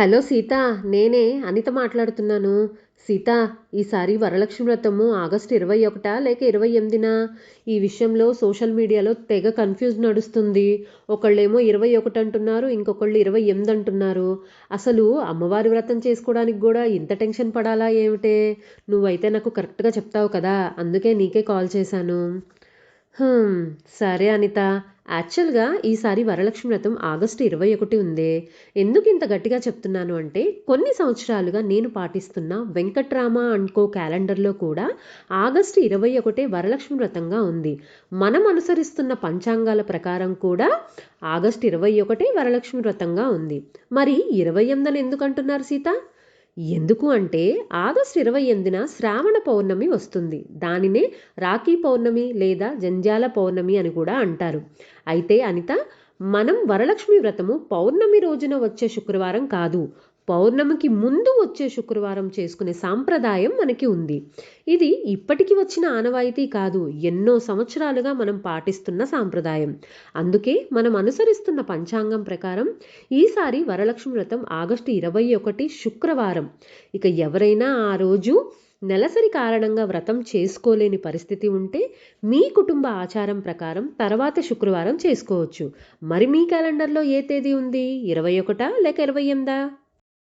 Hello Sita, నేనే అనిత మాట్లాడుతున్నాను. సీత, ఈసారి వరలక్ష్మి వ్రతము ఆగస్టు 21 లేక 28నా? ఈ విషయంలో సోషల్ మీడియాలో తెగ కన్ఫ్యూజ్ నడుస్తుంది. ఒకళ్ళేమో 21 అంటున్నారు, ఇంకొకళ్ళు 28 అంటున్నారు. అసలు అమ్మవారి వ్రతం చేసుకోవడానికి కూడా ఇంత టెన్షన్ పడాలా ఏమిటే? నువ్వైతే నాకు కరెక్ట్గా చెప్తావు కదా, అందుకే నీకే కాల్ చేశాను. హ్మ్. సరే అనిత. యాక్చువల్‌గా ఈసారి వరలక్ష్మి వ్రతం ఆగస్టు 21 ఉందే. ఎందుకింత గట్టిగా చెప్తున్నాను అంటే, కొన్ని సంవత్సరాలుగా నేను పాటిస్తున్న వెంకట్రామ అండ్ కో క్యాలెండర్‌లో కూడా ఆగస్టు 21 వరలక్ష్మి వ్రతంగా ఉంది. మనం అనుసరిస్తున్న పంచాంగాల ప్రకారం కూడా ఆగస్టు 21 వరలక్ష్మి వ్రతంగా ఉంది. మరి 28 ఎందుకంటున్నారు సీత? ఎందుకు అంటే ఆగస్టు 28న శ్రావణ పౌర్ణమి వస్తుంది. దానినే రాఖీ పౌర్ణమి లేదా జంధ్యాల పౌర్ణమి అని కూడా అంటారు. అయితే అనిత, మనం వరలక్ష్మి వ్రతము పౌర్ణమి రోజున వచ్చే శుక్రవారం కాదు, పౌర్ణమికి ముందు వచ్చే శుక్రవారం చేసుకునే సాంప్రదాయం మనకి ఉంది. ఇది ఇప్పటికి వచ్చిన ఆనవాయితీ కాదు, ఎన్నో సంవత్సరాలుగా మనం పాటిస్తున్న సాంప్రదాయం. అందుకే మనం అనుసరిస్తున్న పంచాంగం ప్రకారం ఈసారి వరలక్ష్మి వ్రతం ఆగస్టు 21 శుక్రవారం. ఇక ఎవరైనా ఆ రోజు నెలసరి కారణంగా వ్రతం చేసుకోలేని పరిస్థితి ఉంటే మీ కుటుంబ ఆచారం ప్రకారం తర్వాత శుక్రవారం చేసుకోవచ్చు. మరి మీ క్యాలెండర్లో ఏ తేదీ ఉంది? 21 లేక 28?